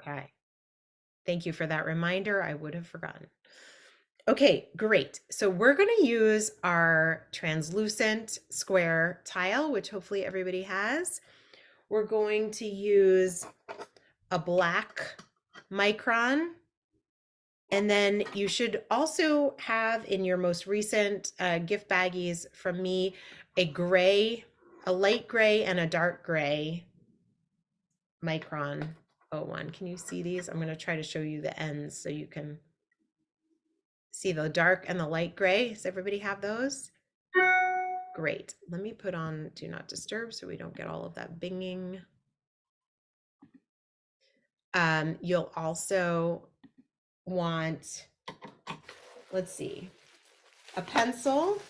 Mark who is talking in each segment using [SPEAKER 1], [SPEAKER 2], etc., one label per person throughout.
[SPEAKER 1] Okay. Thank you for that reminder. I would have forgotten. Okay, great. So we're going to use our translucent square tile, which hopefully everybody has. We're going to use a black micron. And then you should also have in your most recent gift baggies from me a gray, a light gray and a dark gray micron 01. Can you see these? I'm going to try to show you the ends so you can see the dark and the light gray. Does everybody have those? Great. Let me put on Do Not Disturb so we don't get all of that binging. You'll also want, let's see, a pencil,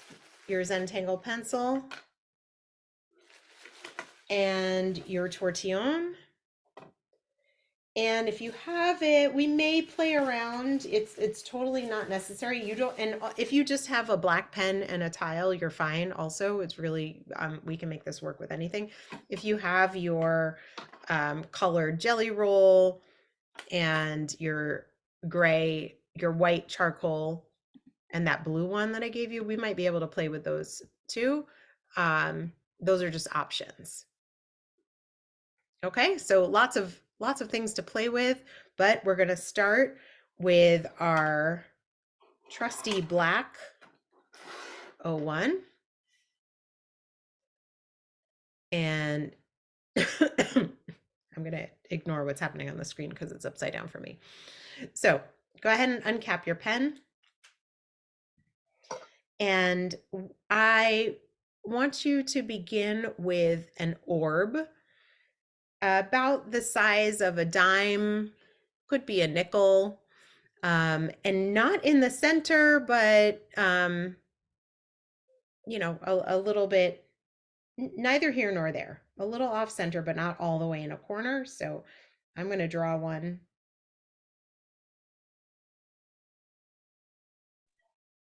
[SPEAKER 1] your Zentangle pencil, and your tortillon. And if you have it, we may play around. It's totally not necessary. You don't, and if you just have a black pen and a tile, you're fine. Also, it's really we can make this work with anything. If you have your colored jelly roll and your gray, your white charcoal, and that blue one that I gave you, we might be able to play with those too. Those are just options. Okay, so lots of things to play with, but we're going to start with our trusty black 01. And I'm going to ignore what's happening on the screen because it's upside down for me. So go ahead and uncap your pen. And I want you to begin with an orb about the size of a dime, could be a nickel, and not in the center, but you know, a little bit, neither here nor there, a little off center, but not all the way in a corner. So I'm going to draw one.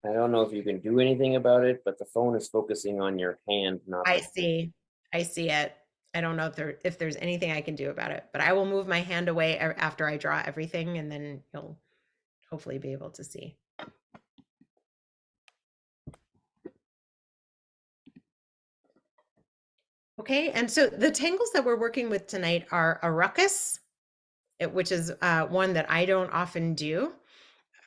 [SPEAKER 2] I don't know if you can do anything about it, but the phone is focusing on your hand, not
[SPEAKER 1] I
[SPEAKER 2] the
[SPEAKER 1] see. I see it. I don't know if there's anything I can do about it, but I will move my hand away after I draw everything, and then you'll hopefully be able to see. Okay, and so the tangles that we're working with tonight are a ruckus, which is one that I don't often do,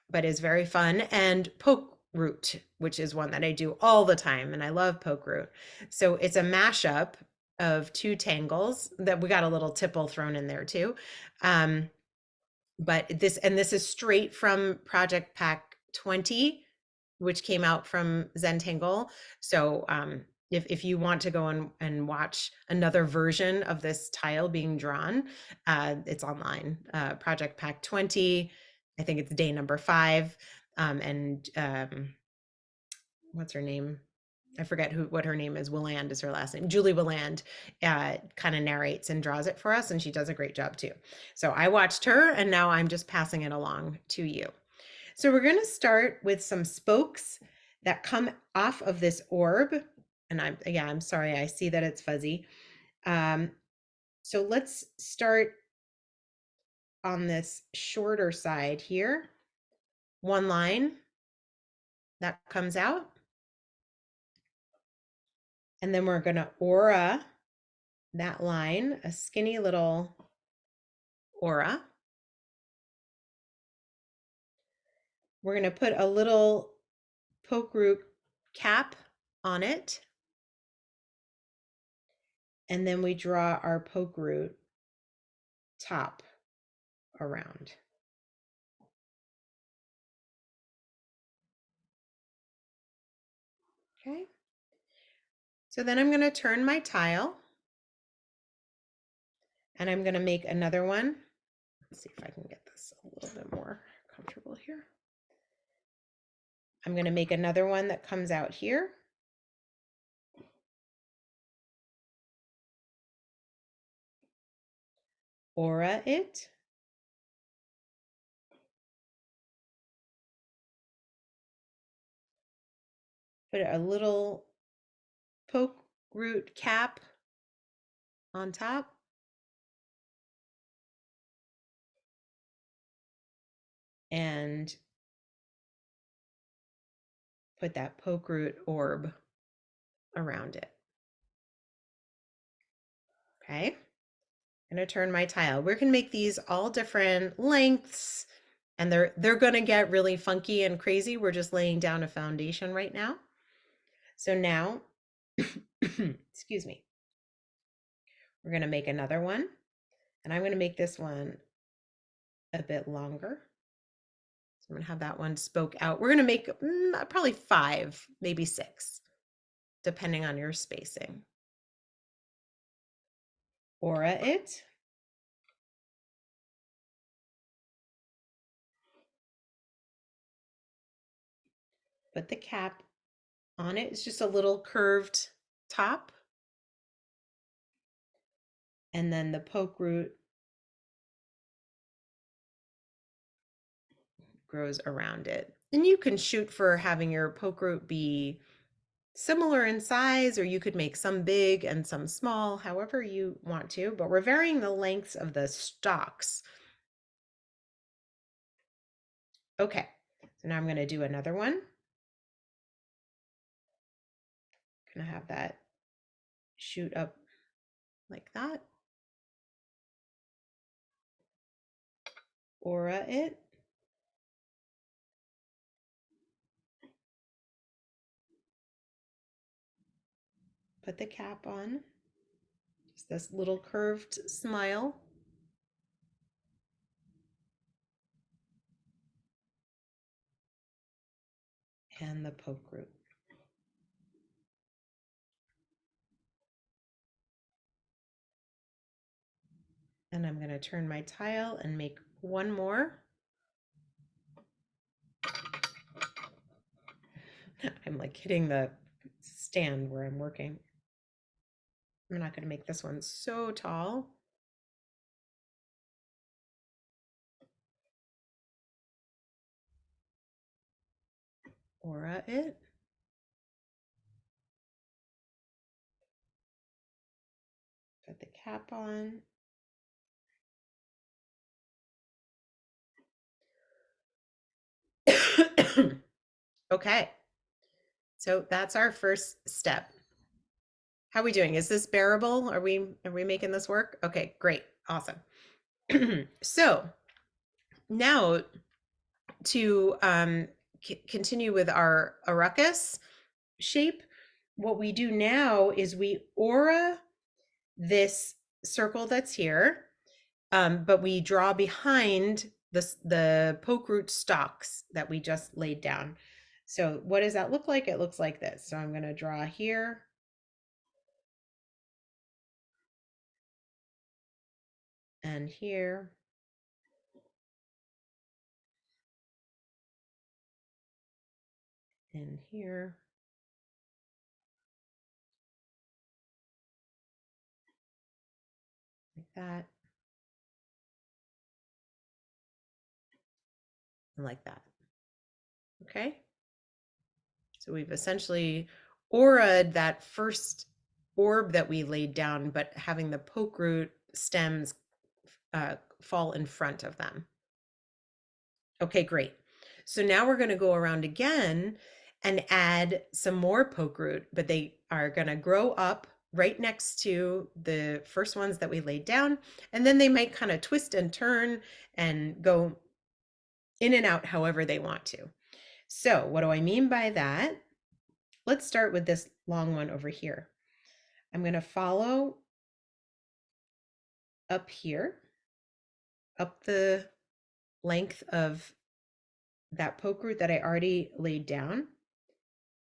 [SPEAKER 1] but is very fun, and poke root, which is one that I do all the time, and I love poke root. So it's a mashup of two tangles that we got a little tipple thrown in there too. But this is straight from Project Pack 20, which came out from Zentangle. So if you want to go and watch another version of this tile being drawn, it's online. Project Pack 20, I think it's day number 5. And what's her name? I forget what her name is. Willand is her last name. Julie Willand kind of narrates and draws it for us, and she does a great job too. So I watched her, and now I'm just passing it along to you. So we're going to start with some spokes that come off of this orb. And I'm sorry, I see that it's fuzzy. So let's start on this shorter side here. One line that comes out. And then we're going to aura that line, a skinny little aura. We're going to put a little poke root cap on it. And then we draw our poke root top around. Okay. So then I'm going to turn my tile and I'm going to make another one. Let's see if I can get this a little bit more comfortable here. I'm going to make another one that comes out here. Aura it. Put a little poke root cap on top. and put that poke root orb around it. Okay, I'm gonna turn my tile. We can make these all different lengths, and they're gonna get really funky and crazy. We're just laying down a foundation right now. So now, excuse me, we're gonna make another one, and I'm gonna make this one a bit longer. So I'm gonna have that one spoke out. We're gonna make probably 5, maybe 6, depending on your spacing. Aura it. Put the cap on it. It's just a little curved top. And then the poke root grows around it. And you can shoot for having your poke root be similar in size, or you could make some big and some small, however you want to, but we're varying the lengths of the stalks. Okay, so now I'm going to do another one. Gonna have that shoot up like that. Aura it. Put the cap on. Just this little curved smile. And the poke root. And I'm going to turn my tile and make one more. I'm like hitting the stand where I'm working. I'm not going to make this one so tall. Aura it. Put the cap on. Okay. So that's our first step. How are we doing? Is this bearable? Are we making this work? Okay, great. Awesome. So now to continue with our ruckus shape, what we do now is we aura this circle that's here, but we draw behind the poke root stalks that we just laid down. So what does that look like? It looks like this. So I'm going to draw here. And here. And here. Like that. And like that. Okay. So we've essentially auraed that first orb that we laid down, but having the poke root stems fall in front of them. Okay, great. So now we're going to go around again and add some more poke root, but they are going to grow up right next to the first ones that we laid down. And then they might kind of twist and turn and go in and out however they want to. So what do I mean by that? Let's start with this long one over here. I'm going to follow up here, up the length of that poke root that I already laid down.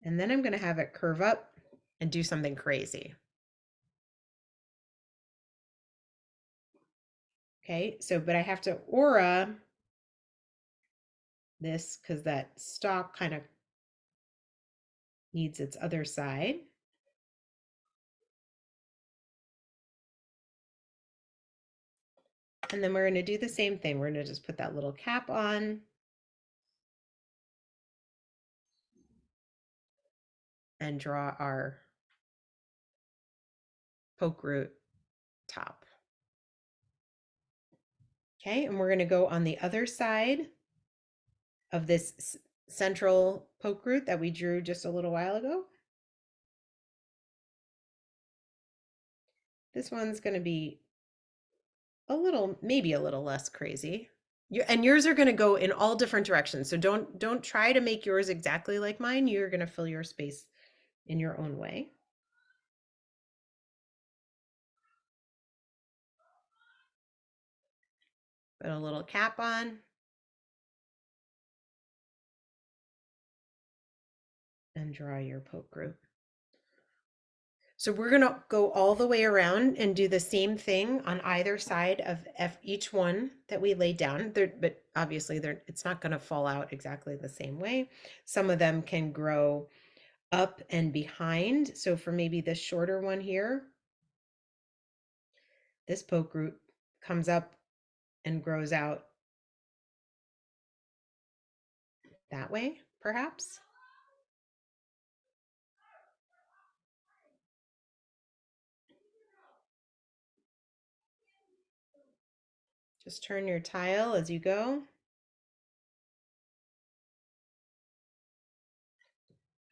[SPEAKER 1] And then I'm going to have it curve up and do something crazy. Okay, so, but I have to aura this because that stalk kind of needs its other side. And then we're going to do the same thing. We're going to just put that little cap on. And draw our poke root top. Okay, and we're going to go on the other side of this central poke root that we drew just a little while ago. This one's going to be a little, maybe a little less crazy. And yours are going to go in all different directions. So don't try to make yours exactly like mine. You're going to fill your space in your own way. Put a little cap on and draw your poke root. So we're going to go all the way around and do the same thing on either side of each one that we laid down. But obviously it's not going to fall out exactly the same way. Some of them can grow up and behind. So for maybe this shorter one here, this poke root comes up and grows out that way, perhaps. Just turn your tile as you go.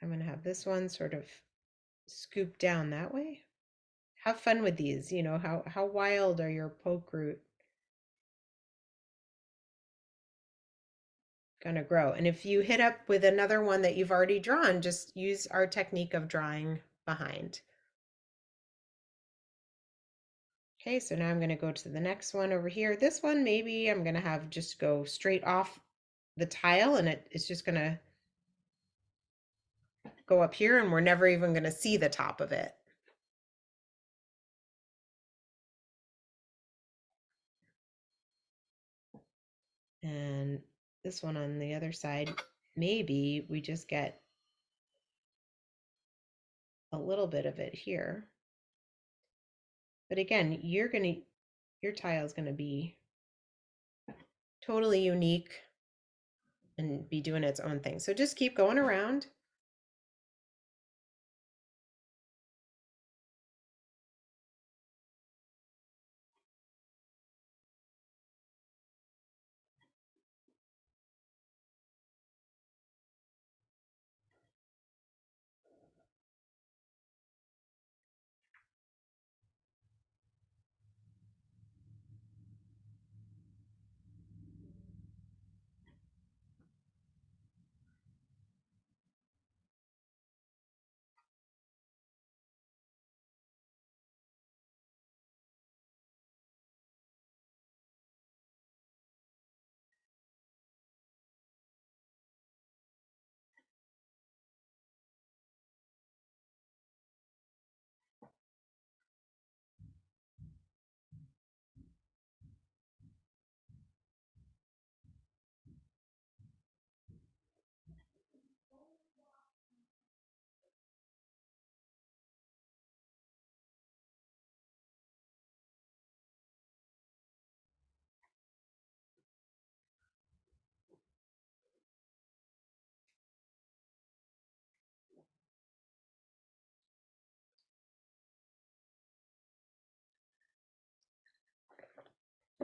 [SPEAKER 1] I'm going to have this one sort of scoop down that way. Have fun with these. How wild are your poke root going to grow? And if you hit up with another one that you've already drawn, just use our technique of drawing behind. Okay, so now I'm going to go to the next one over here. This one, maybe I'm going to have just go straight off the tile, and it's just going to go up here, and we're never even going to see the top of it. And this one on the other side, maybe we just get a little bit of it here. But again, your tile is going to be totally unique and be doing its own thing. So just keep going around.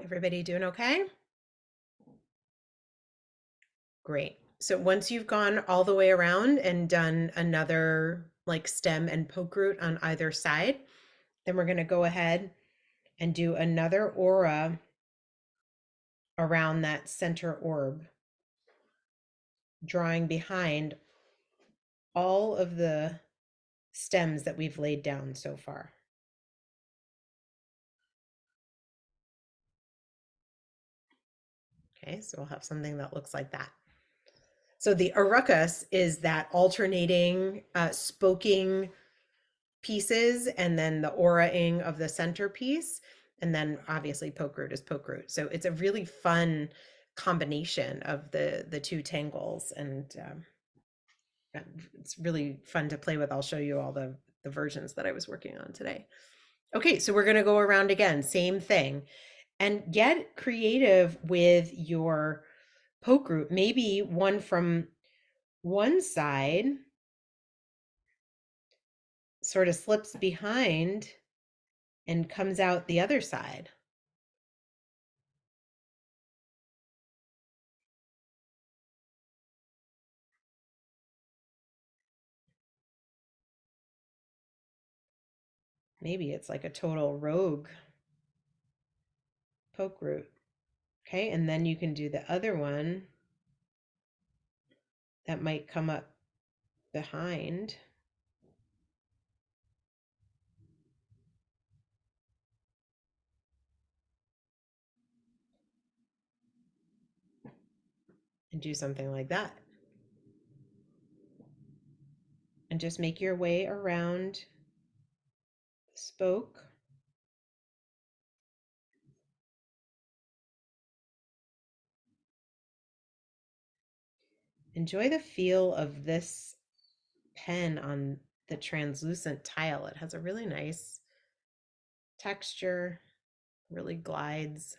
[SPEAKER 1] Everybody doing okay? Great. So once you've gone all the way around and done another like stem and poke root on either side, then we're going to go ahead and do another aura around that center orb, drawing behind all of the stems that we've laid down so far. Okay, so we'll have something that looks like that. So the arucus is that alternating spoking pieces, and then the aura-ing of the centerpiece, and then obviously poke root is poke root. So it's a really fun combination of the two tangles, and it's really fun to play with. I'll show you all the versions that I was working on today. Okay, so we're going to go around again, same thing, and get creative with your poke root. Maybe one from one side sort of slips behind and comes out the other side. Maybe it's like a total rogue poke root. Okay, and then you can do the other one that might come up behind. And do something like that. And just make your way around the spoke. Enjoy the feel of this pen on the translucent tile. It has a really nice texture, really glides.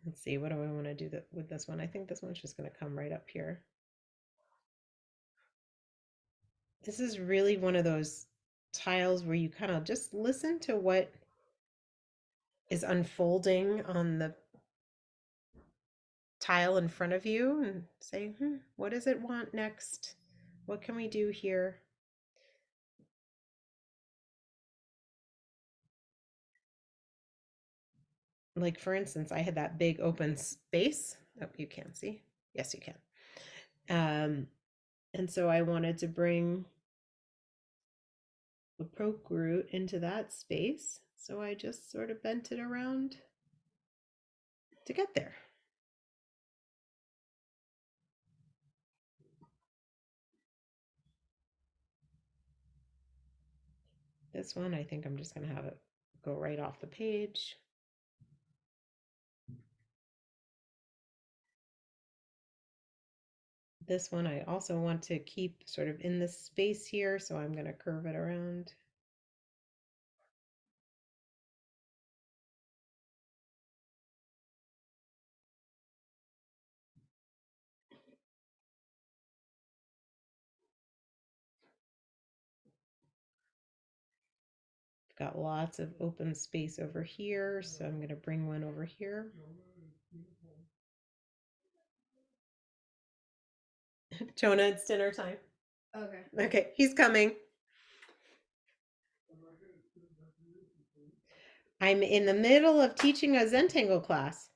[SPEAKER 1] Let's see, what do I want to do with this one? I think this one's just going to come right up here. This is really one of those tiles where you kind of just listen to what is unfolding on the tile in front of you and say, what does it want next? What can we do here? Like, for instance, I had that big open space. Oh, you can't see. Yes, you can. And so I wanted to bring the poke root into that space. So I just sort of bent it around to get there. This one, I think I'm just going to have it go right off the page. This one, I also want to keep sort of in this space here, so I'm going to curve it around. Got lots of open space over here, so I'm going to bring one over here. Jonah, it's dinner time.
[SPEAKER 3] Okay.
[SPEAKER 1] Okay, he's coming. I'm in the middle of teaching a Zentangle class.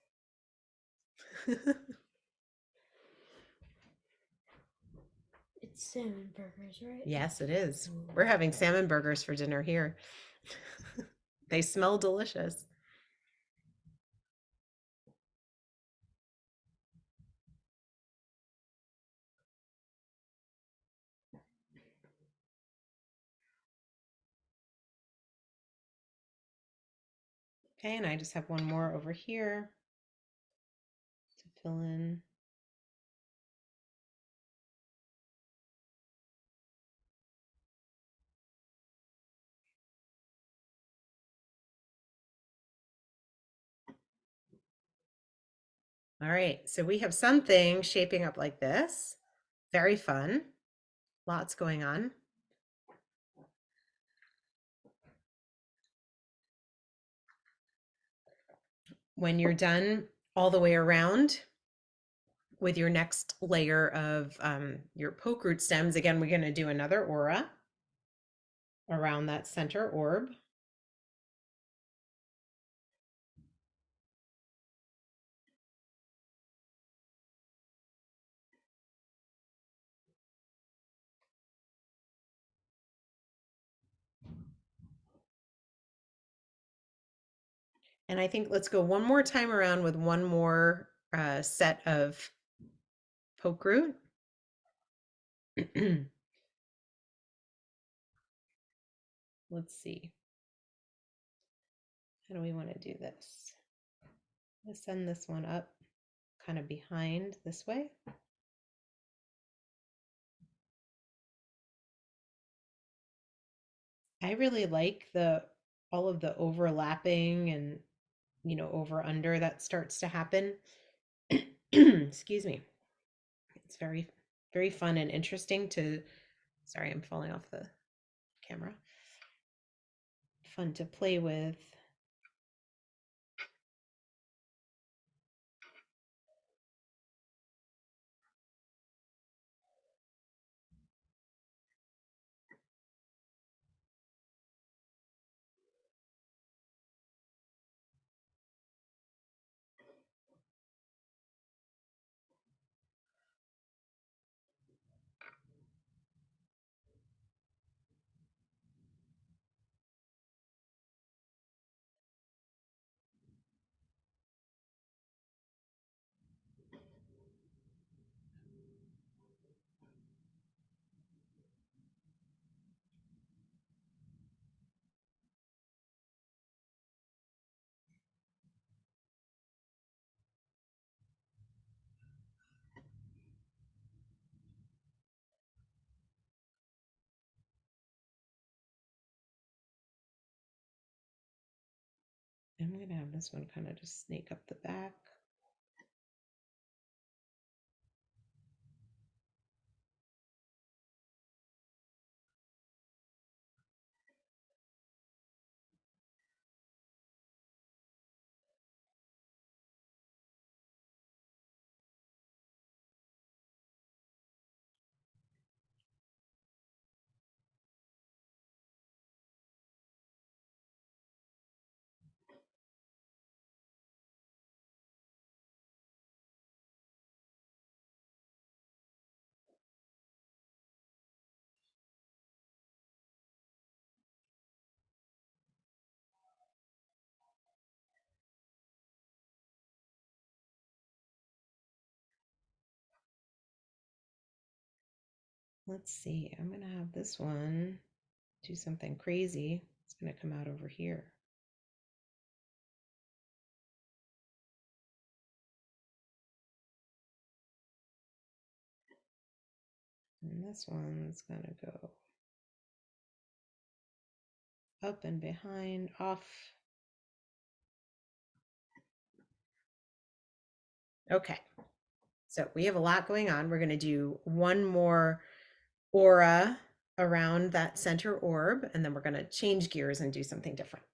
[SPEAKER 3] It's salmon burgers, right?
[SPEAKER 1] Yes, it is. We're having salmon burgers for dinner here. They smell delicious. Okay, and I just have one more over here to fill in. All right, so we have something shaping up like this. Very fun. Lots going on. When you're done all the way around with your next layer of your poke root stems, again, we're going to do another aura around that center orb. And I think let's go one more time around with one more set of poke root. Let's see. How do we want to do this? Let's send this one up kind of behind this way. I really like all of the overlapping and over under that starts to happen. Excuse me. It's very, very fun and interesting to, sorry, I'm falling off the camera. Fun to play with. I'm going to have this one kind of just snake up the back. Let's see, I'm going to have this one do something crazy. It's going to come out over here. And this one's going to go up and behind, off. Okay, so we have a lot going on. We're going to do one more aura around that center orb, and then we're going to change gears and do something different.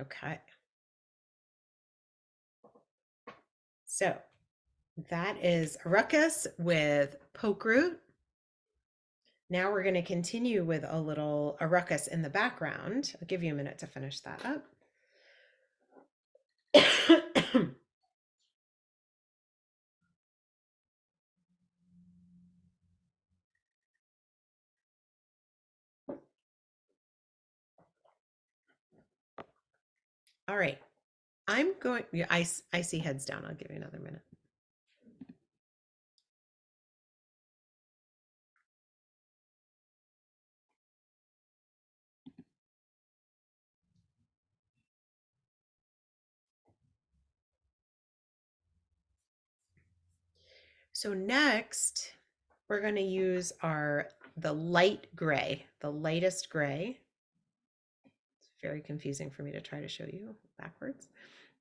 [SPEAKER 1] Okay. So that is a ruckus with poke root. Now we're going to continue with a ruckus in the background. I'll give you a minute to finish that up. All right. I'm going, yeah, I see heads down. I'll give you another minute. So next, we're going to use the light gray, the lightest gray. It's very confusing for me to try to show you backwards.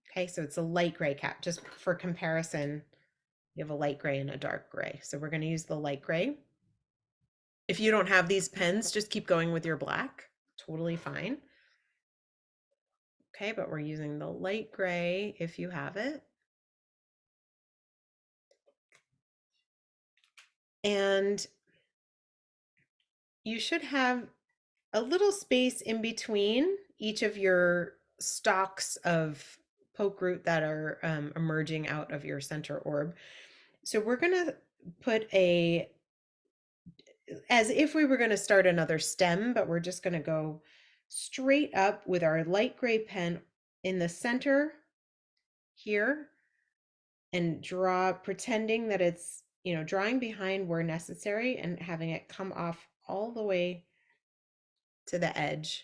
[SPEAKER 1] Okay, so it's a light gray cap. Just for comparison, you have a light gray and a dark gray. So we're going to use the light gray. If you don't have these pens, just keep going with your black. Totally fine. Okay, but we're using the light gray if you have it. And you should have a little space in between each of your stalks of poke root that are emerging out of your center orb. So we're going to put as if we were going to start another stem, but we're just going to go straight up with our light gray pen in the center here and draw, pretending that it's, drawing behind where necessary and having it come off all the way to the edge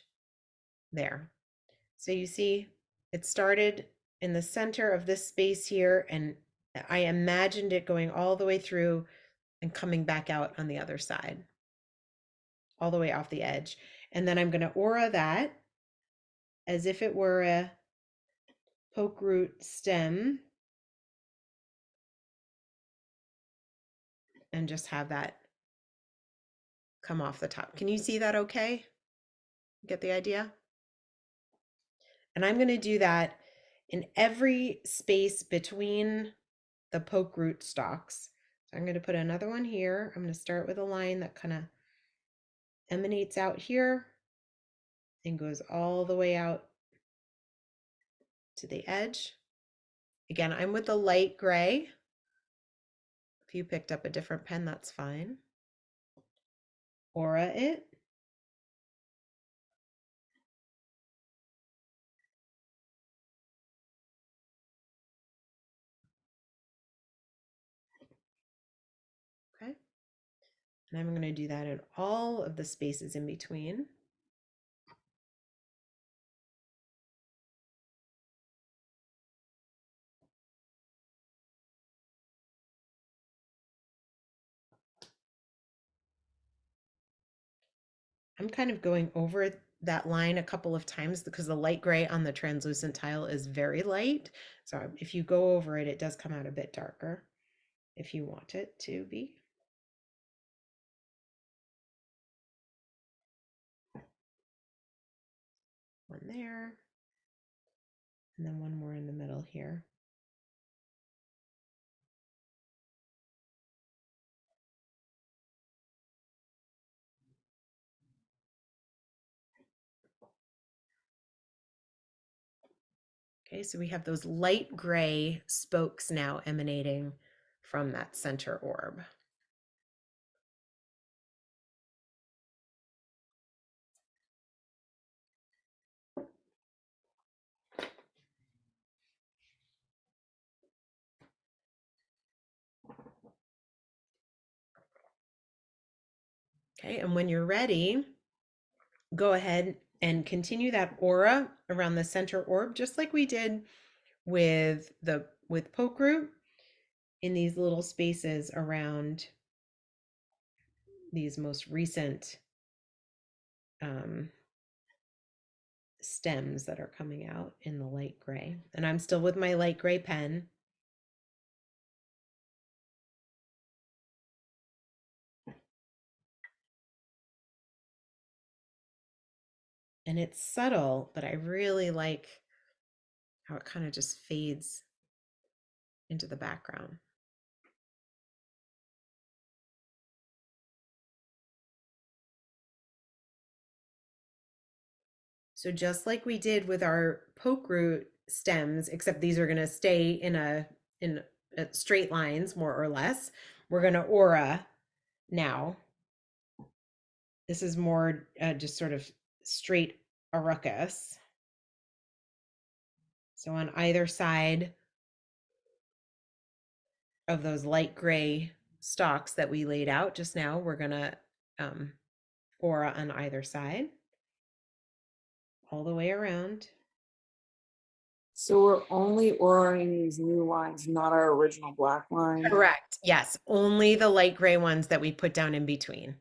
[SPEAKER 1] there. So you see, it started in the center of this space here, and I imagined it going all the way through and coming back out on the other side, all the way off the edge. And then I'm going to aura that as if it were a poke root stem and just have that come off the top. Can you see that okay? Get the idea? And I'm going to do that in every space between the poke root stalks. So I'm going to put another one here. I'm going to start with a line that kind of emanates out here and goes all the way out to the edge. Again, I'm with the light gray. If you picked up a different pen, that's fine. Aura it. Okay. And I'm going to do that in all of the spaces in between. I'm kind of going over that line a couple of times because the light gray on the translucent tile is very light. So if you go over it, it does come out a bit darker if you want it to be. One there, and then one more in the middle here. Okay, so we have those light gray spokes now emanating from that center orb. Okay, and when you're ready, go ahead and continue that aura around the center orb, just like we did with poke root in these little spaces around these most recent stems that are coming out in the light gray. And I'm still with my light gray pen. And it's subtle, but I really like how it kind of just fades into the background. So just like we did with our poke root stems, except these are going to stay in straight lines more or less, we're going to aura now. This is more just sort of straight arucus. So on either side of those light gray stalks that we laid out just now, we're going to aura on either side all the way around.
[SPEAKER 4] So we're only ordering these new lines, not our original black line.
[SPEAKER 1] Correct. Yes, only the light gray ones that we put down in between.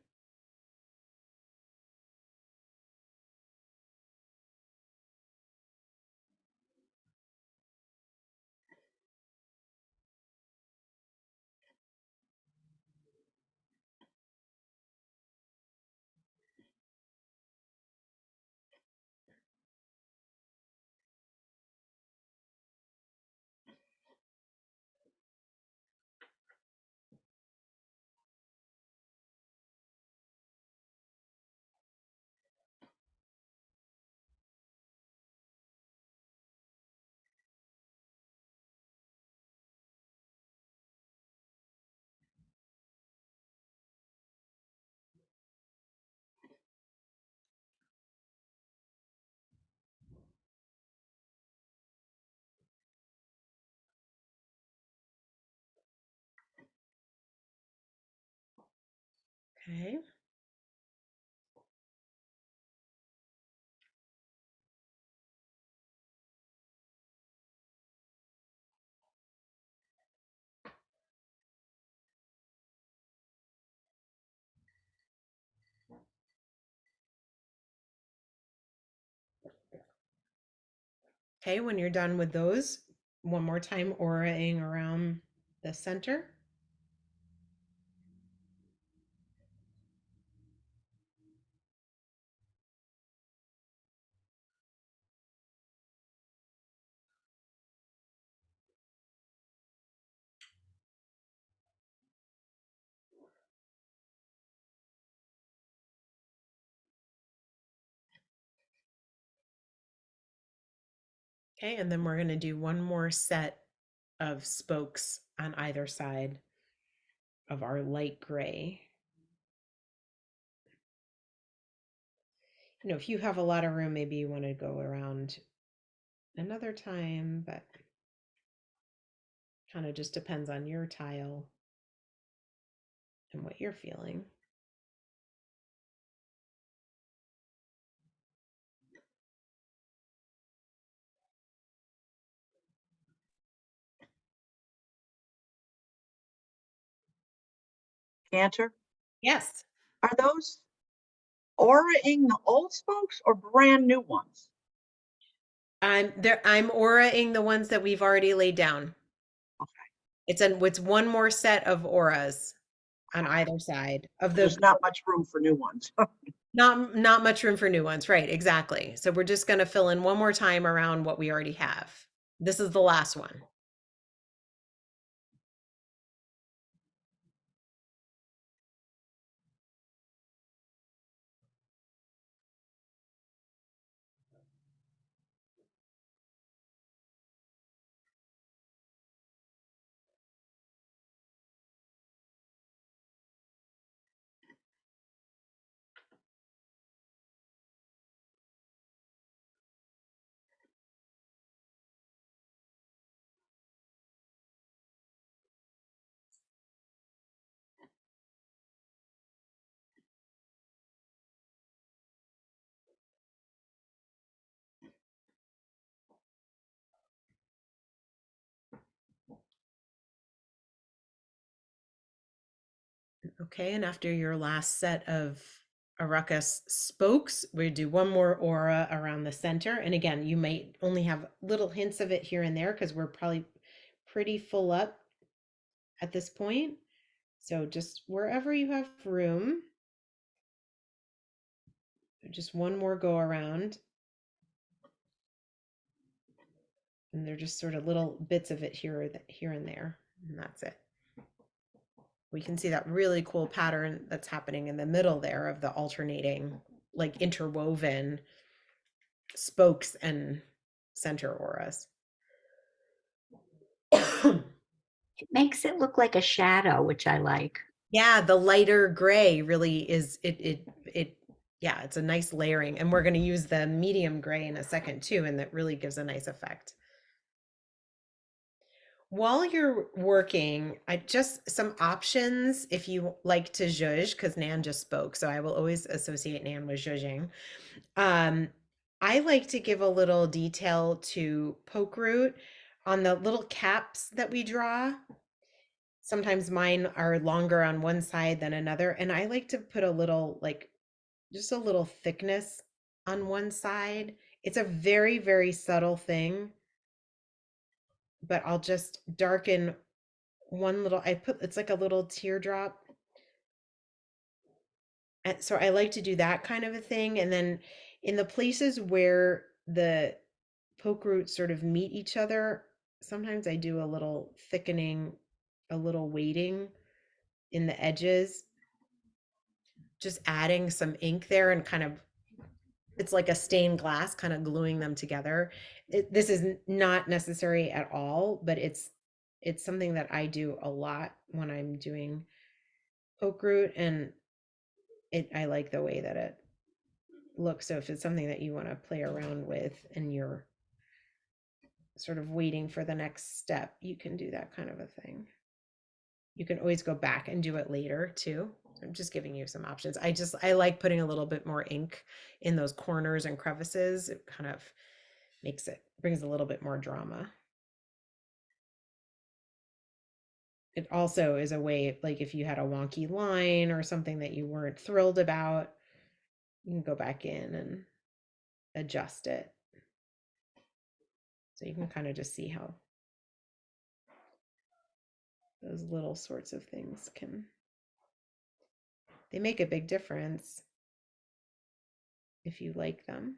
[SPEAKER 1] Okay. Okay, when you're done with those, one more time auraing around the center. Okay, and then we're going to do one more set of spokes on either side of our light gray. You know, if you have a lot of room, maybe you want to go around another time, but kind of just depends on your tile and what you're feeling.
[SPEAKER 5] Cantor,
[SPEAKER 1] Yes.
[SPEAKER 5] are those auraing the old spokes or brand new ones?
[SPEAKER 1] I'm auraing the ones that we've already laid down. It's one more set of auras on either side of
[SPEAKER 5] There's
[SPEAKER 1] the
[SPEAKER 5] not much room for new ones.
[SPEAKER 1] not much room for new ones, right? Exactly. So we're just going to fill in one more time around what we already have. This is the last one. Okay, and after your last set of Aruckus spokes, we do one more aura around the center. And again, you might only have little hints of it here and there because we're probably pretty full up at this point. So just wherever you have room, just one more go around. And they're just sort of little bits of it here and there, and that's it. We can see that really cool pattern that's happening in the middle there of the alternating, like interwoven spokes and center auras.
[SPEAKER 6] It makes it look like a shadow, which I like.
[SPEAKER 1] Yeah, the lighter gray really is yeah, it's a nice layering. And we're going to use the medium gray in a second too, and that really gives a nice effect. While you're working, I just some options if you like to zhuzh, because Nan just spoke, so I will always associate Nan with zhuzhing. I like to give a little detail to poke root on the little caps that we draw. Sometimes mine are longer on one side than another, and I like to put a little, like, just a little thickness on one side. It's a very, very subtle thing, but I'll just darken one little, it's like a little teardrop. And so I like to do that kind of a thing. And then in the places where the poke roots sort of meet each other, sometimes I do a little thickening, a little weighting in the edges, just adding some ink there and kind of, it's like a stained glass, kind of gluing them together. This is not necessary at all, but it's something that I do a lot when I'm doing poke root, and I like the way that it looks. So if it's something that you want to play around with and you're sort of waiting for the next step, you can do that kind of a thing. You can always go back and do it later too. I'm just giving you some options. I like putting a little bit more ink in those corners and crevices. It kind of brings a little bit more drama. It also is a way, like if you had a wonky line or something that you weren't thrilled about, you can go back in and adjust it. So you can kind of just see how those little sorts of things they make a big difference if you like them.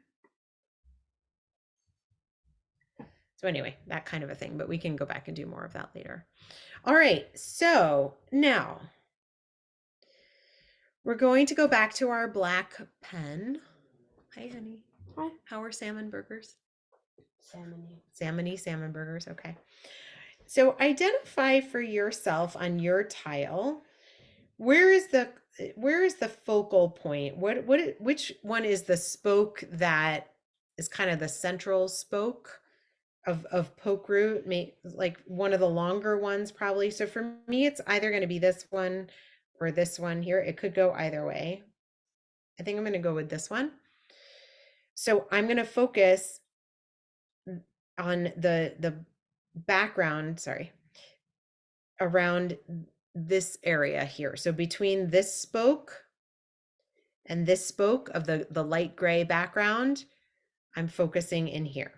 [SPEAKER 1] So anyway, that kind of a thing, but we can go back and do more of that later. All right, so now we're going to go back to our black pen. Hi, honey.
[SPEAKER 3] Hi.
[SPEAKER 1] How are salmon burgers?
[SPEAKER 3] Salmony.
[SPEAKER 1] Salmon burgers. Okay. So identify for yourself on your tile, where is the focal point? Which one is the spoke that is kind of the central spoke of poke root? Like one of the longer ones probably. So for me, it's either going to be this one or this one here. It could go either way. I think I'm going to go with this one. So I'm going to focus on the background, sorry, around this area here. So between this spoke And this spoke of the light gray background, I'm focusing in here.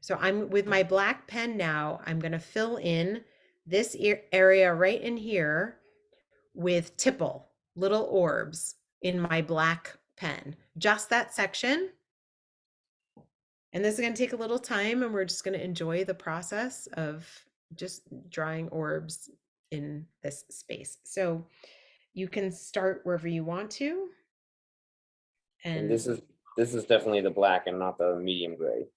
[SPEAKER 1] So I'm with my black pen now, I'm going to fill in this area right in here with tipple, little orbs in my black pen, just that section. And this is going to take a little time, and we're just going to enjoy the process of just drawing orbs in this space. So you can start wherever you want to.
[SPEAKER 2] And this is definitely the black and not the medium gray.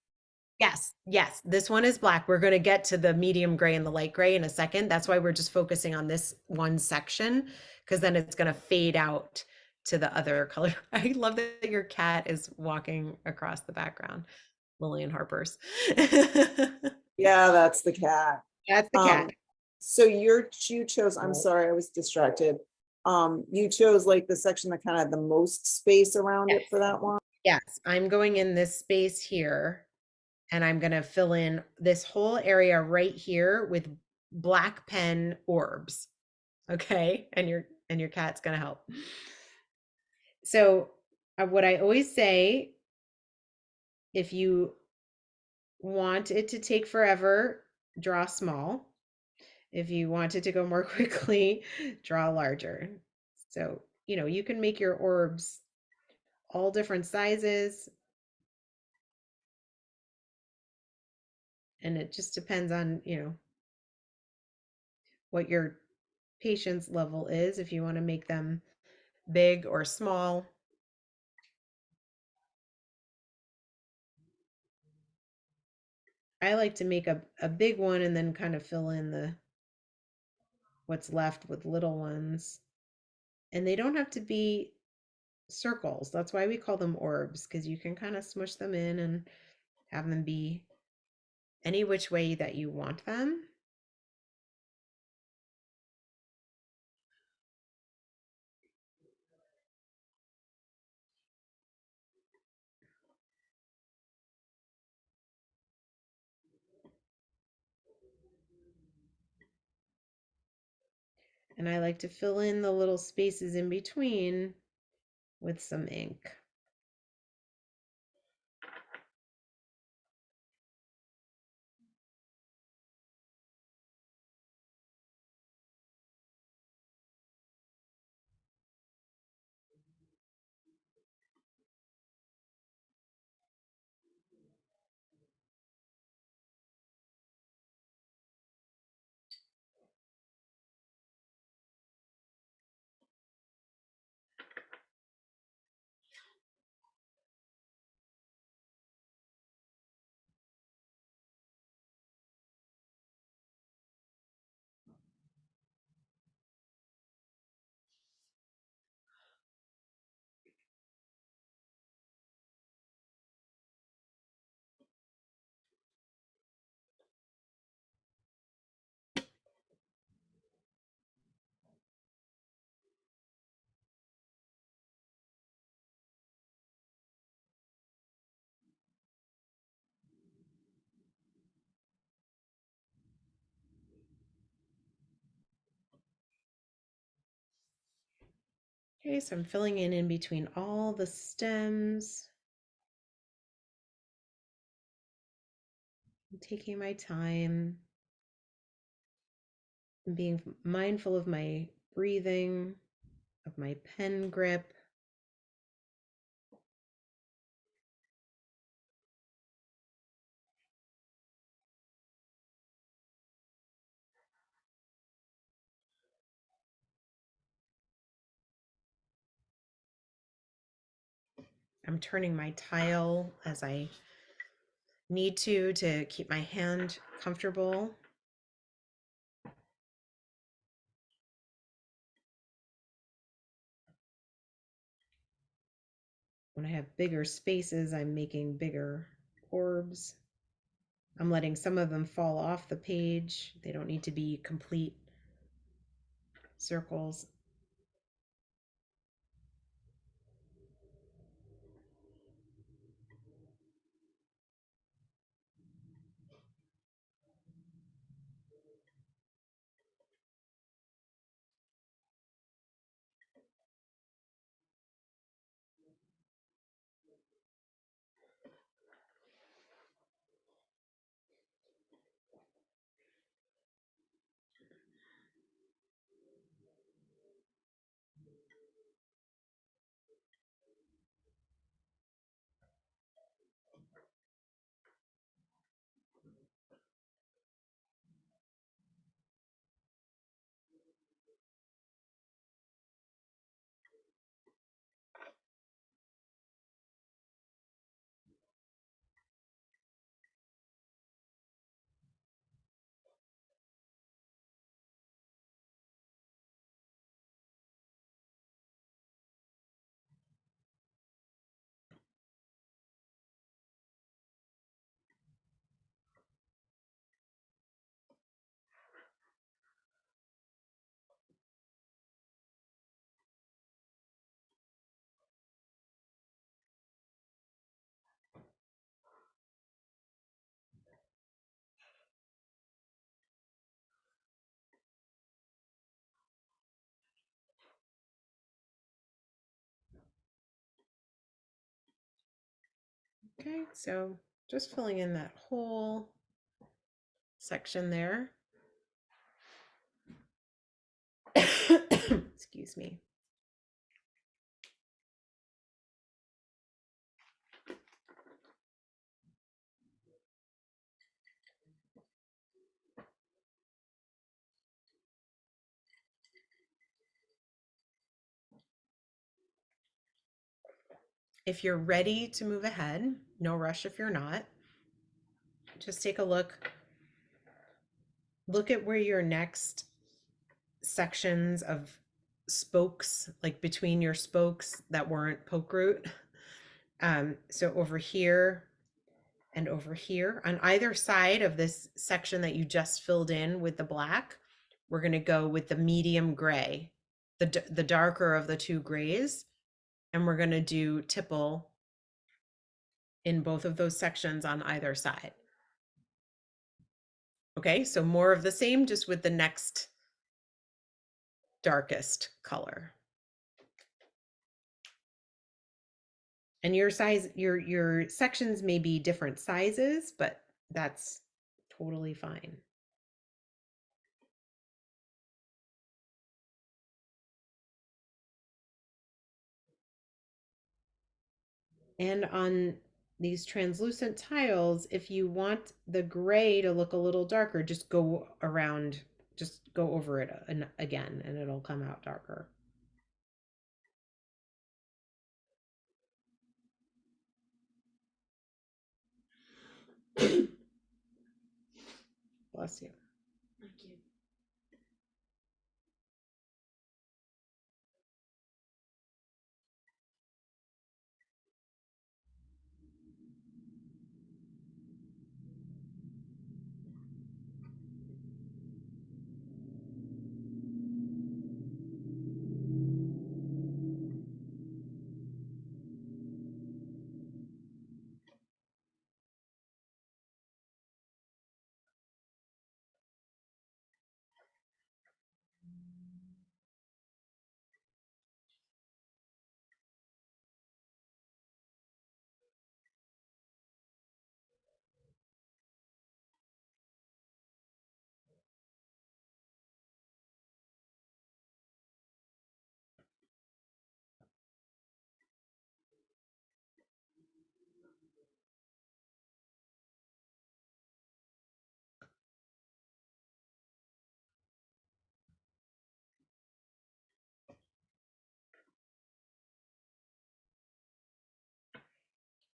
[SPEAKER 1] Yes, this one is black. We're going to get to the medium gray and the light gray in a second. That's why we're just focusing on this one section, because then it's going to fade out to the other color. I love that your cat is walking across the background. Lillian Harper's.
[SPEAKER 4] Yeah, that's the cat.
[SPEAKER 1] That's the cat.
[SPEAKER 4] So you chose, I'm sorry, I was distracted. You chose like the section that kind of had the most space around it for that one.
[SPEAKER 1] Yes, I'm going in this space here, and I'm going to fill in this whole area right here with black pen orbs. Okay, and your cat's going to help. So what I always say, if you want it to take forever, draw small. If you want it to go more quickly, draw larger. So, you can make your orbs all different sizes. And it just depends on, what your patience level is, if you want to make them big or small. I like to make a big one and then kind of fill in what's left with little ones. And they don't have to be circles. That's why we call them orbs, because you can kind of smush them in and have them be any which way that you want them. And I like to fill in the little spaces in between with some ink. Okay, so I'm filling in between all the stems. I'm taking my time, and being mindful of my breathing, of my pen grip. I'm turning my tile as I need to keep my hand comfortable. When I have bigger spaces, I'm making bigger orbs. I'm letting some of them fall off the page. They don't need to be complete circles. Okay, so just filling in that whole section there. Excuse me. If you're ready to move ahead, no rush if you're not. Just take a look. Look at where your next sections of spokes, like between your spokes that weren't poke root. So over here and over here, on either side of this section that you just filled in with the black, we're going to go with the medium gray, the darker of the two grays, and we're going to do tipple in both of those sections on either side. Okay, so more of the same, just with the next darkest color. And your size, your sections may be different sizes, but that's totally fine. And on these translucent tiles, if you want the gray to look a little darker, just go around, just go over it again, and it'll come out darker. Bless you.
[SPEAKER 3] Thank you.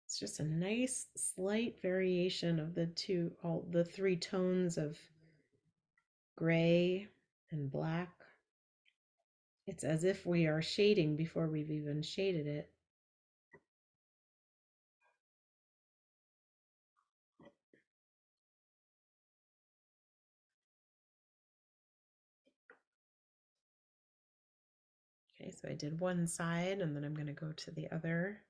[SPEAKER 1] It's just a nice slight variation of all the three tones of gray and black. It's as if we are shading before we've even shaded it. Okay, so I did one side and then I'm going to go to the other.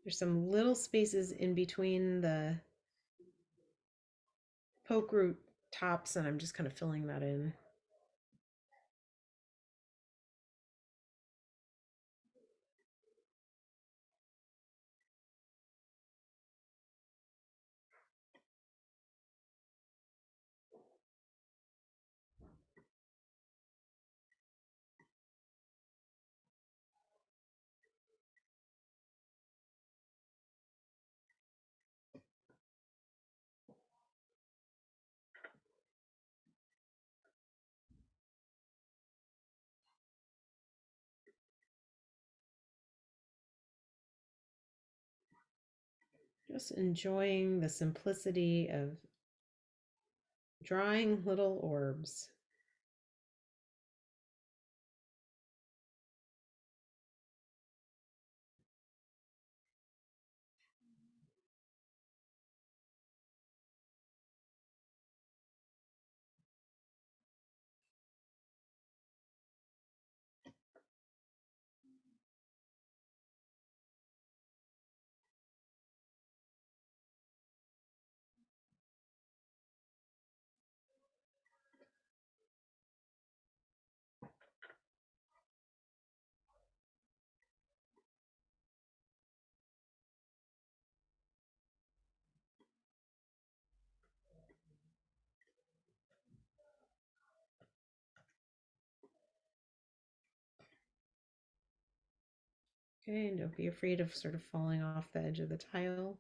[SPEAKER 1] There's some little spaces in between the poke root tops, and I'm just kind of filling that in. Just enjoying the simplicity of drawing little orbs. Okay, and don't be afraid of sort of falling off the edge of the tile.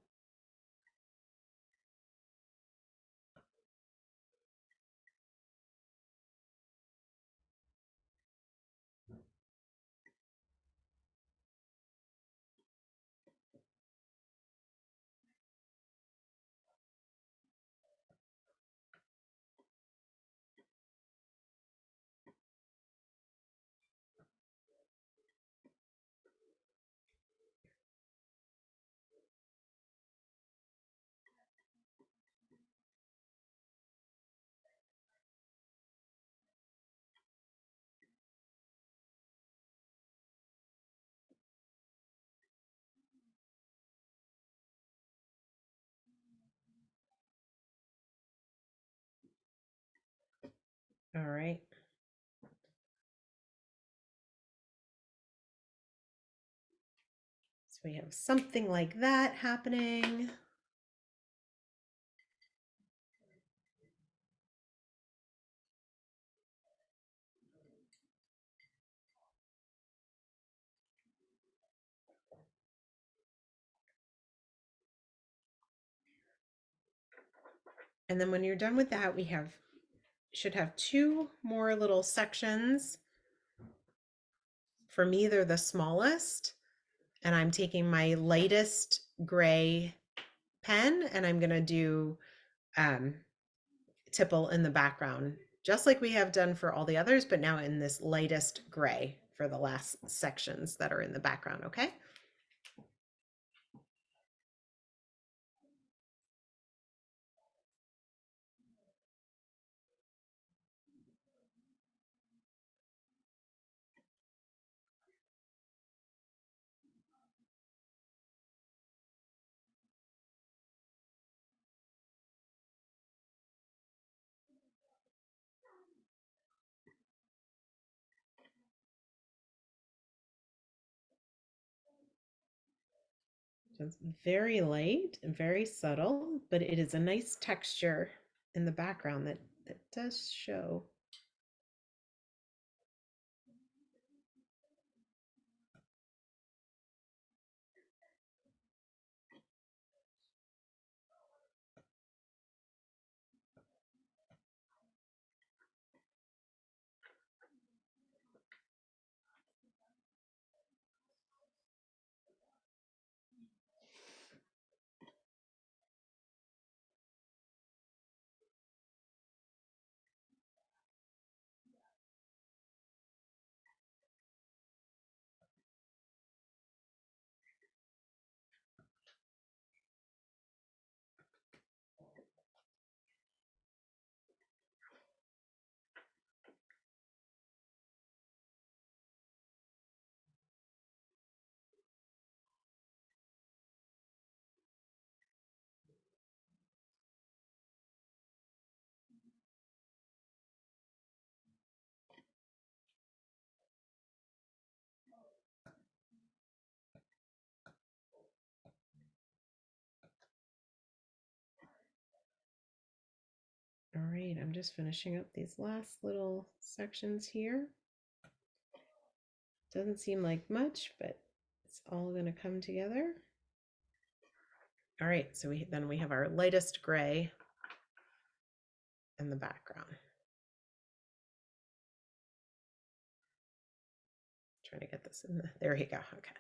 [SPEAKER 1] All right. So we have something like that happening. And then when you're done with that, we should have two more little sections. For me, they're the smallest. And I'm taking my lightest gray pen and I'm going to do tipple in the background, just like we have done for all the others, but now in this lightest gray for the last sections that are in the background, okay? So it's very light and very subtle, but it is a nice texture in the background that does show. All right, I'm just finishing up these last little sections here. Doesn't seem like much, but it's all going to come together. All right, so then we have our lightest gray in the background. Trying to get this in there you go. Okay.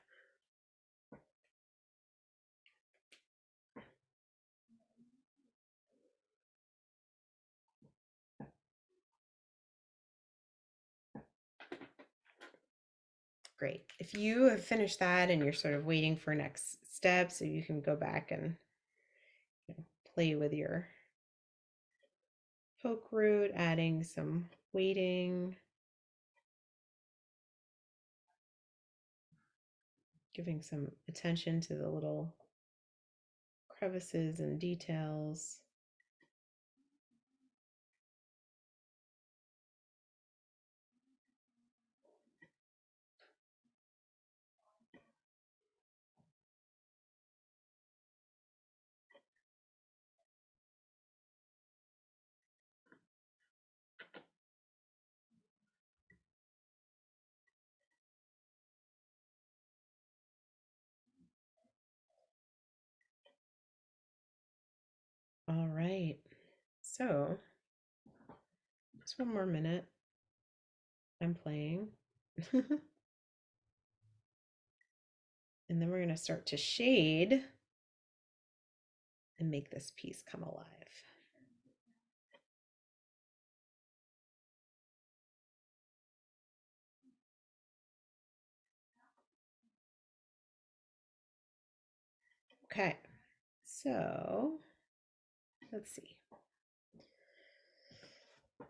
[SPEAKER 1] Great. If you have finished that and you're sort of waiting for next steps, so you can go back and play with your poke root, adding some weighting, giving some attention to the little crevices and details. So, just one more minute. I'm playing. And then we're going to start to shade and make this piece come alive. Okay, so let's see.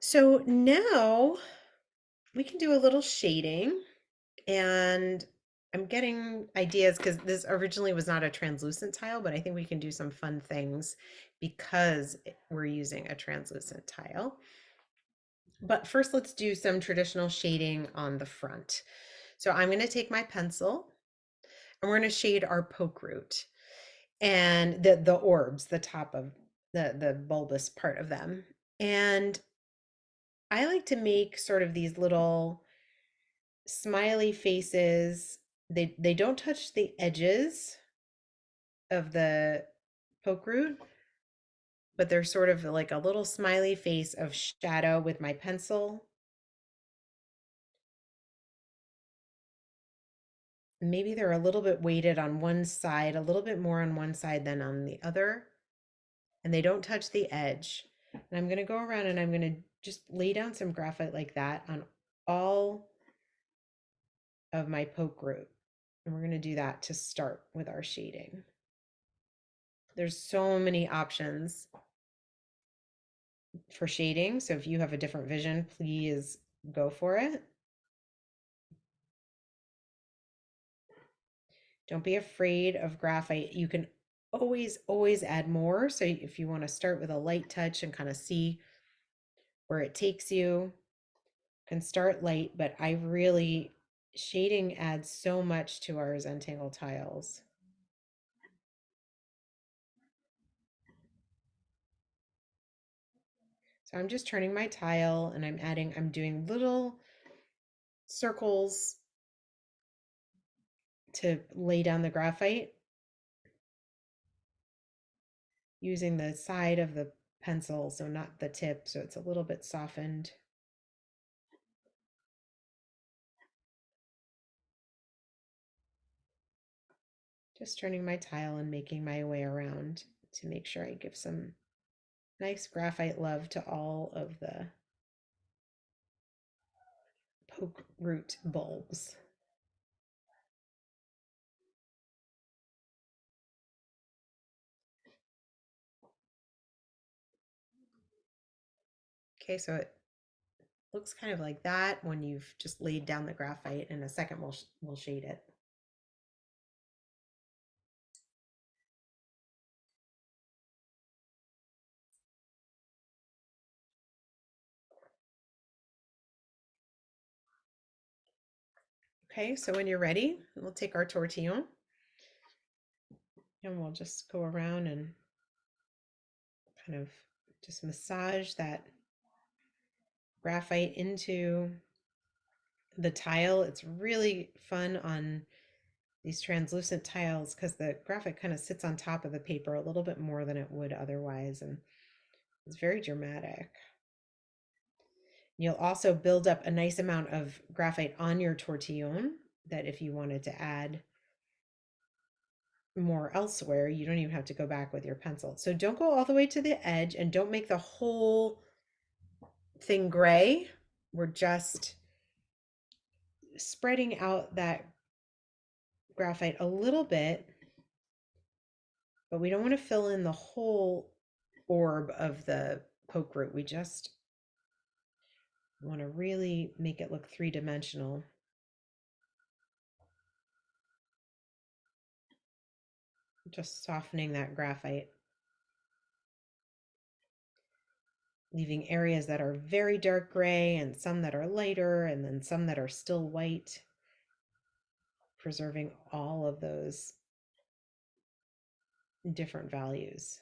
[SPEAKER 1] So now we can do a little shading, and I'm getting ideas because this originally was not a translucent tile, but I think we can do some fun things because we're using a translucent tile. But first, let's do some traditional shading on the front. So I'm going to take my pencil and we're going to shade our poke root and the orbs, the top of the bulbous part of them. And I like to make sort of these little smiley faces. They don't touch the edges of the poke root, but they're sort of like a little smiley face of shadow with my pencil. Maybe they're a little bit weighted on one side, a little bit more on one side than on the other, and they don't touch the edge. And I'm going to go around and I'm going to just lay down some graphite like that on all of my poke root. And we're going to do that to start with our shading. There's so many options for shading. So if you have a different vision, please go for it. Don't be afraid of graphite. You can always add more. So if you want to start with a light touch and kind of see where it takes you, can start light, but I really, shading adds so much to our Zentangle tiles. So I'm just turning my tile and I'm doing little circles to lay down the graphite using the side of the pencil, so not the tip, so it's a little bit softened. Just turning my tile and making my way around to make sure I give some nice graphite love to all of the poke root bulbs. Okay, so it looks kind of like that when you've just laid down the graphite. In a second, we'll shade it. Okay, so when you're ready, we'll take our tortillon and we'll just go around and kind of just massage that graphite into the tile. It's really fun on these translucent tiles because the graphite kind of sits on top of the paper a little bit more than it would otherwise, and it's very dramatic. You'll also build up a nice amount of graphite on your tortillon that if you wanted to add more elsewhere, you don't even have to go back with your pencil. So don't go all the way to the edge and don't make the whole thing gray. We're just spreading out that graphite a little bit, but we don't want to fill in the whole orb of the poke root. We just want to really make it look three-dimensional. Just softening that graphite, leaving areas that are very dark gray and some that are lighter and then some that are still white, preserving all of those different values.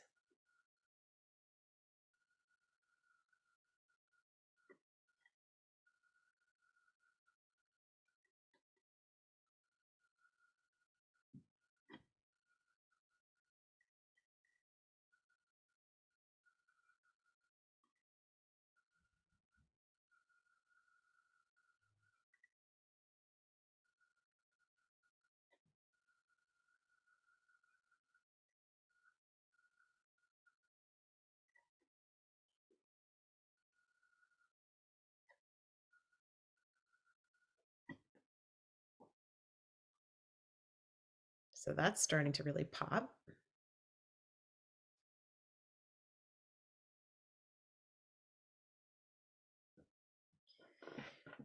[SPEAKER 1] So that's starting to really pop.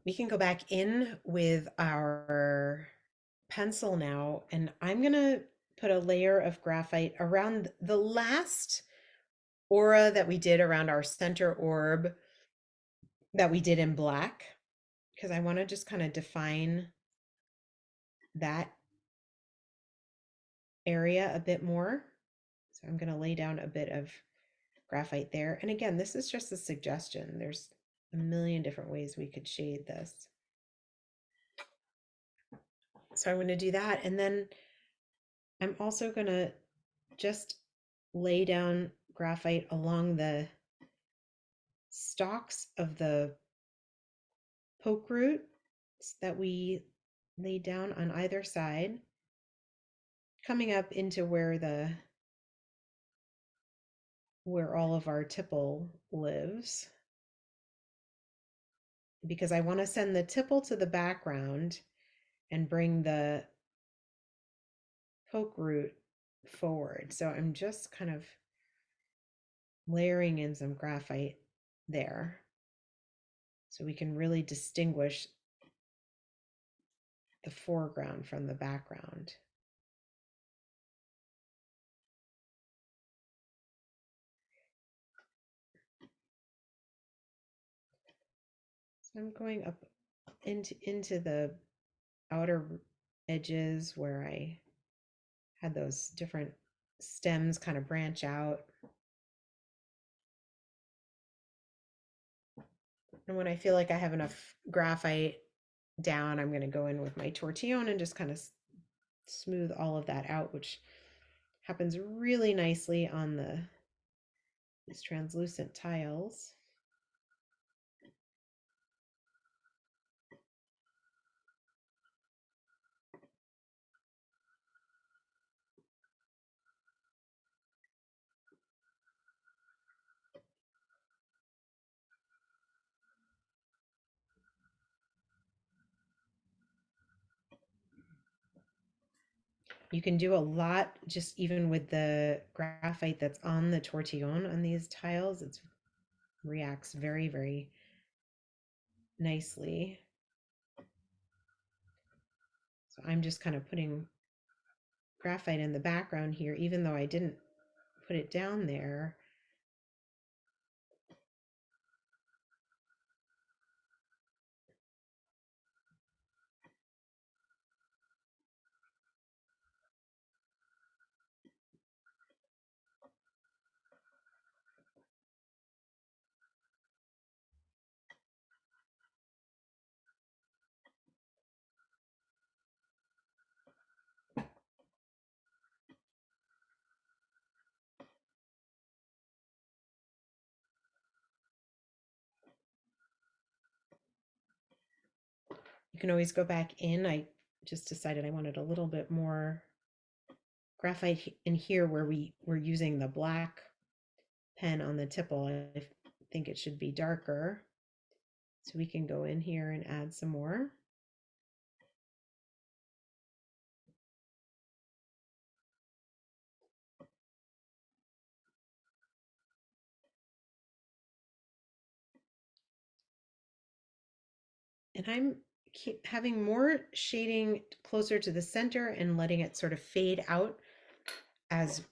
[SPEAKER 1] We can go back in with our pencil now, and I'm gonna put a layer of graphite around the last aura that we did around our center orb that we did in black, because I want to just kind of define that area a bit more. So I'm going to lay down a bit of graphite there. And again, this is just a suggestion. There's a million different ways we could shade this. So I'm going to do that. And then I'm also going to just lay down graphite along the stalks of the poke roots that we laid down on either side, coming up into where all of our tipple lives, because I want to send the tipple to the background and bring the poke root forward. So I'm just kind of layering in some graphite there so we can really distinguish the foreground from the background. So I'm going up into the outer edges where I had those different stems kind of branch out. And when I feel like I have enough graphite down, I'm going to go in with my tortillon and just kind of smooth all of that out, which happens really nicely on these translucent tiles. You can do a lot just even with the graphite that's on the tortillon on these tiles. It reacts very, very nicely. So I'm just kind of putting graphite in the background here, even though I didn't put it down there. You can always go back in. I just decided I wanted a little bit more graphite in here where we were using the black pen on the tipple. I think it should be darker. So we can go in here and add some more. And I'm having more shading closer to the center and letting it sort of fade out as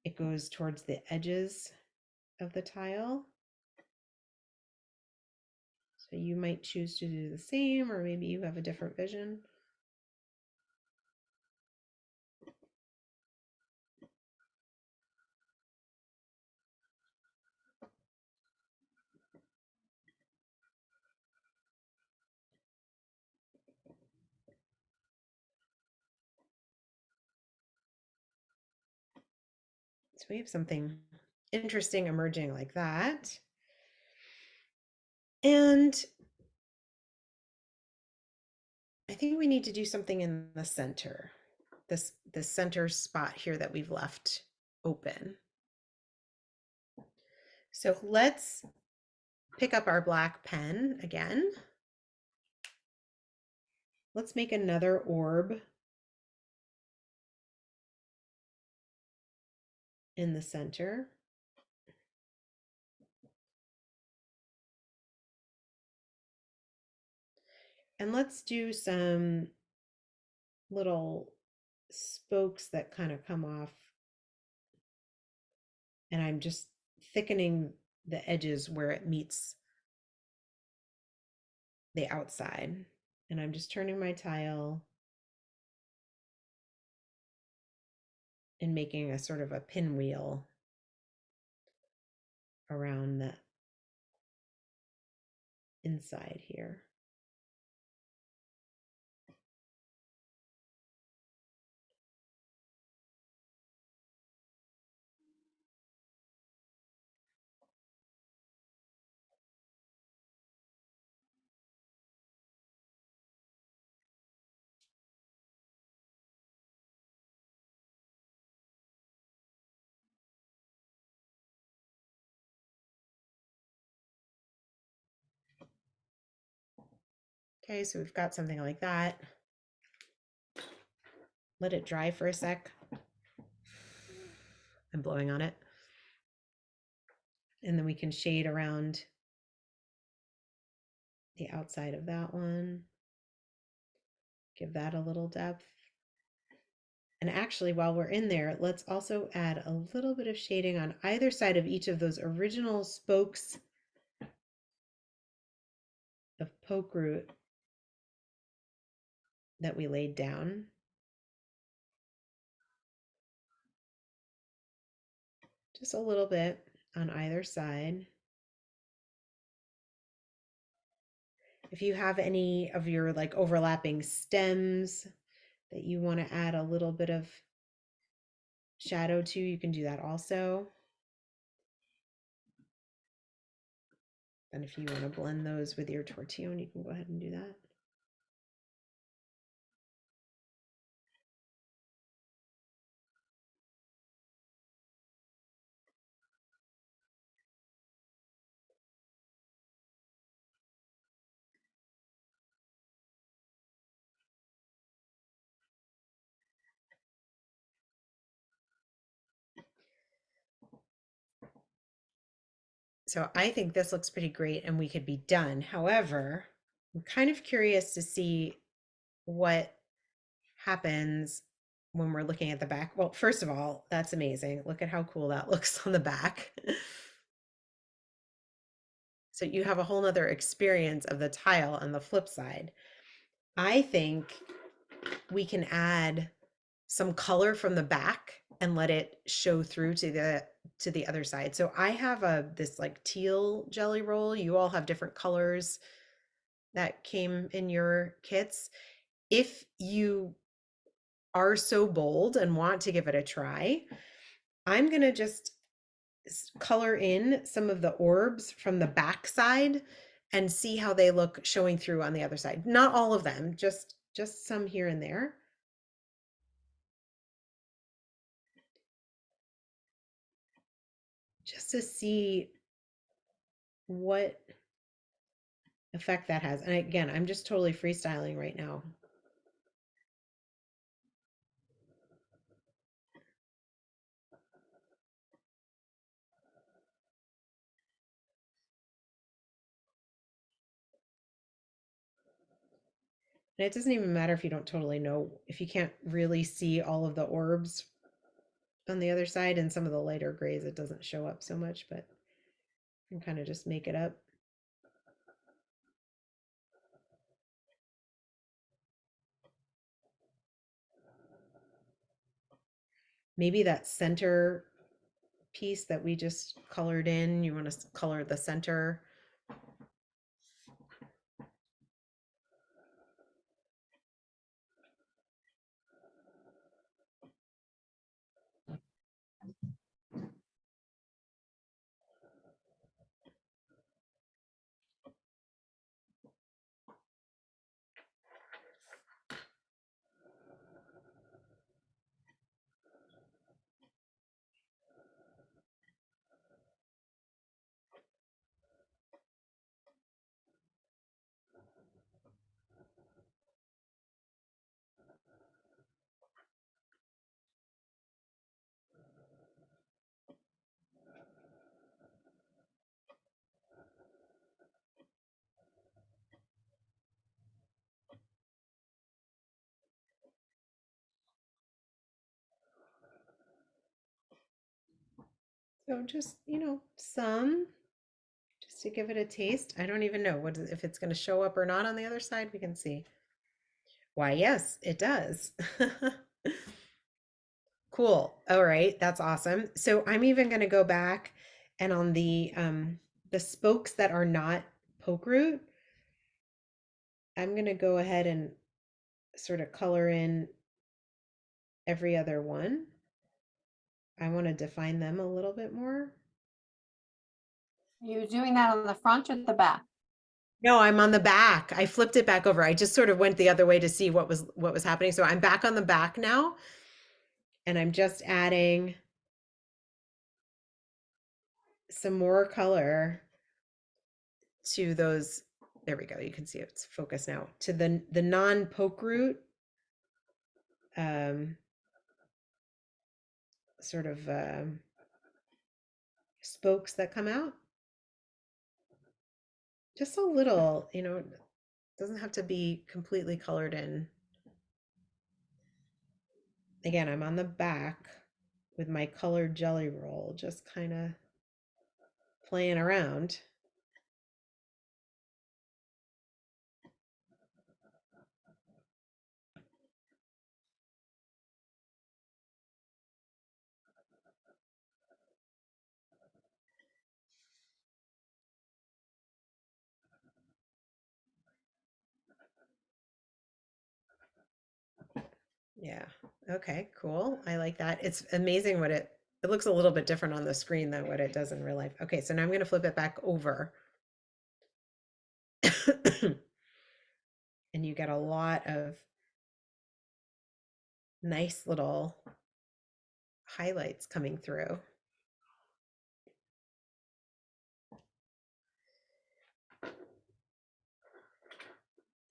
[SPEAKER 1] it goes towards the edges of the tile. So you might choose to do the same, or maybe you have a different vision. So we have something interesting emerging like that. And I think we need to do something in the center, this center spot here that we've left open. So let's pick up our black pen again. Let's make another orb in the center. And let's do some little spokes that kind of come off. And I'm just thickening the edges where it meets the outside. And I'm just turning my tile and making a sort of a pinwheel around the inside here. Okay, so we've got something like that. Let it dry for a sec. I'm blowing on it. And then we can shade around the outside of that one. Give that a little depth. And actually, while we're in there, let's also add a little bit of shading on either side of each of those original spokes of poke root that we laid down. Just a little bit on either side. If you have any of your like overlapping stems that you want to add a little bit of shadow to, you can do that also. And if you want to blend those with your tortillon, you can go ahead and do that. So I think this looks pretty great and we could be done. However, I'm kind of curious to see what happens when we're looking at the back. Well, first of all, that's amazing. Look at how cool that looks on the back. So you have a whole nother experience of the tile on the flip side. I think we can add some color from the back and let it show through to the other side. So I have this like teal jelly roll. You all have different colors that came in your kits. If you are so bold and want to give it a try, I'm going to just color in some of the orbs from the back side and see how they look showing through on the other side. Not all of them, just some here and there. Just to see what effect that has. And again, I'm just totally freestyling right now. And it doesn't even matter if you don't totally know, if you can't really see all of the orbs on the other side and some of the lighter grays, it doesn't show up so much, but you can kind of just make it up. Maybe that center piece that we just colored in, you want to color the center. So just, some, just to give it a taste. I don't even know if it's going to show up or not on the other side. We can see. Why, yes, it does. Cool. All right, that's awesome. So I'm even going to go back and on the spokes that are not poke root, I'm going to go ahead and sort of color in every other one. I want to define them a little bit more.
[SPEAKER 3] You doing that on the front or the back?
[SPEAKER 1] No, I'm on the back. I flipped it back over. I just sort of went the other way to see what was happening. So I'm back on the back now, and I'm just adding some more color to those. There we go. You can see it's focused now to the non-poke root sort of spokes that come out. Just a little, it doesn't have to be completely colored in. Again, I'm on the back with my colored jelly roll, just kind of playing around. Yeah. Okay, cool. I like that. It's amazing what it looks a little bit different on the screen than what it does in real life. Okay, so now I'm going to flip it back over. And you get a lot of nice little highlights coming through.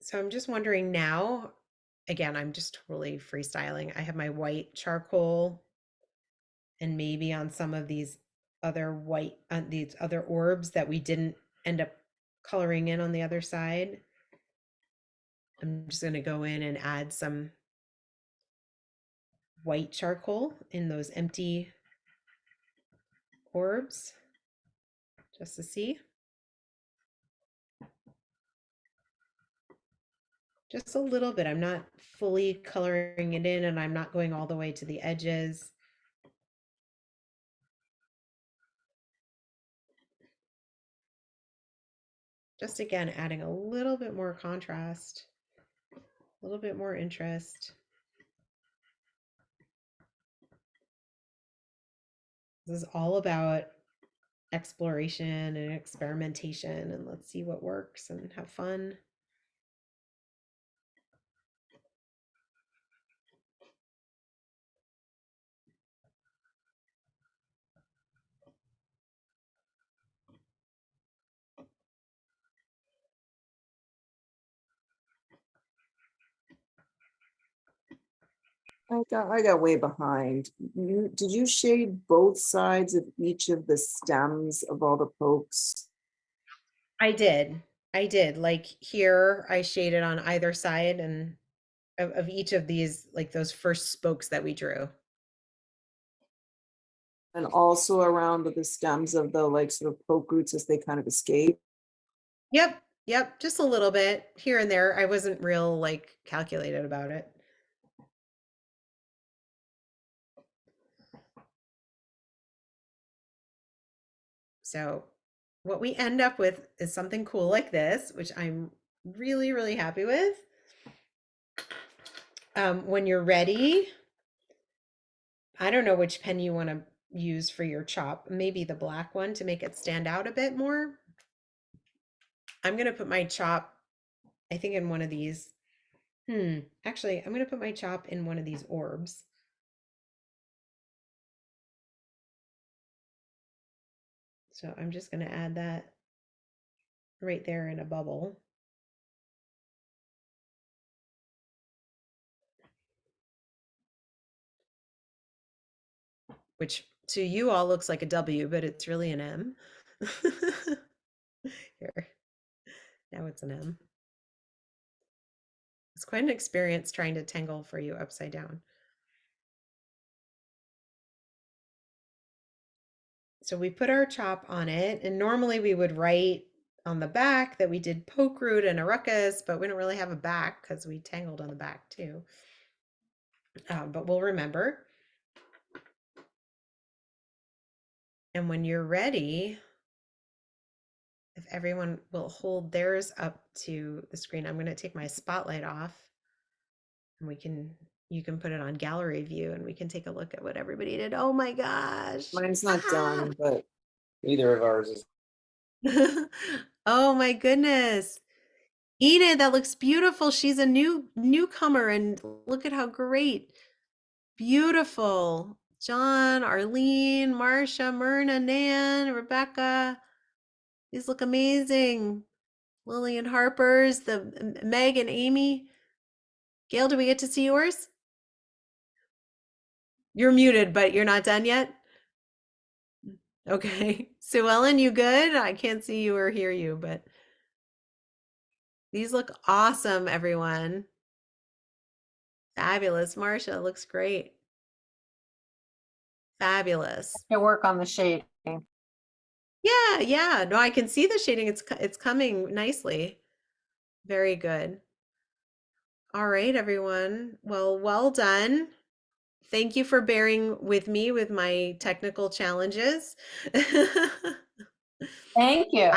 [SPEAKER 1] So I'm just wondering now, again, I'm just totally freestyling. I have my white charcoal and maybe on some of these these other orbs that we didn't end up coloring in on the other side. I'm just going to go in and add some white charcoal in those empty orbs just to see. Just a little bit. I'm not fully coloring it in and I'm not going all the way to the edges. Just again, adding a little bit more contrast, a little bit more interest. This is all about exploration and experimentation, and let's see what works and have fun.
[SPEAKER 4] I got way behind. Did you shade both sides of each of the stems of all the pokes?
[SPEAKER 1] I did. I did. Like here, I shaded on either side and of each of these, like those first spokes that we drew.
[SPEAKER 4] And also around the stems of the like sort of poke roots as they kind of escape?
[SPEAKER 1] Yep. Yep. Just a little bit here and there. I wasn't real like calculated about it. So what we end up with is something cool like this, which I'm really, really happy with. When you're ready, I don't know which pen you want to use for your chop. Maybe the black one to make it stand out a bit more. I'm going to put my chop, I think, in one of these. Actually, I'm going to put my chop in one of these orbs. So I'm just going to add that right there in a bubble. Which to you all looks like a W, but it's really an M. Here, now it's an M. It's quite an experience trying to tangle for you upside down. So we put our chop on it, and normally we would write on the back that we did poke root and a ruckus, but we don't really have a back because we tangled on the back too. But we'll remember. And when you're ready, if everyone will hold theirs up to the screen, I'm going to take my spotlight off, and you can put it on gallery view and we can take a look at what everybody did. Oh my gosh.
[SPEAKER 4] Mine's not done, but
[SPEAKER 2] Neither of ours is.
[SPEAKER 1] Oh my goodness. Enid, that looks beautiful. She's a newcomer, and look at how great. Beautiful. John, Arlene, Marcia, Myrna, Nan, Rebecca. These look amazing. Lillian Harper's, the Meg and Amy. Gail, do we get to see yours? You're muted, but you're not done yet? Okay. Sue Ellen, you good? I can't see you or hear you, but these look awesome, everyone. Fabulous. Marcia, looks great. Fabulous.
[SPEAKER 3] To work on the shade.
[SPEAKER 1] Yeah, yeah. No, I can see the shading. It's coming nicely. Very good. All right, everyone. Well done. Thank you for bearing with me with my technical challenges.
[SPEAKER 3] Thank you.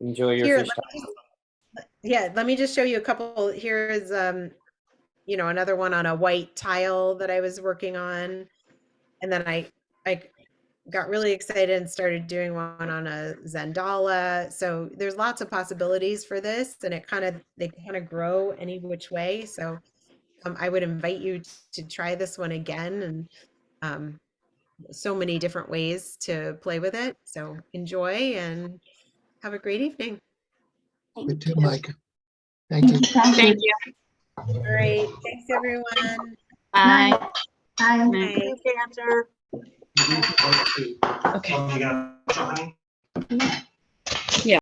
[SPEAKER 2] Enjoy your
[SPEAKER 1] Here,
[SPEAKER 2] fish tank.
[SPEAKER 1] yeah, let me just show you a couple. Here's another one on a white tile that I was working on. And then I got really excited and started doing one on a Zendala. So there's lots of possibilities for this, and they kind of grow any which way. So I would invite you to try this one again, and so many different ways to play with it. So enjoy and have a great evening.
[SPEAKER 7] You too, Mike. Thank you.
[SPEAKER 8] Thank you.
[SPEAKER 1] All right. Thanks, everyone.
[SPEAKER 8] Bye.
[SPEAKER 6] Bye.
[SPEAKER 1] Bye.
[SPEAKER 5] Cancer.
[SPEAKER 7] Okay.
[SPEAKER 1] Okay.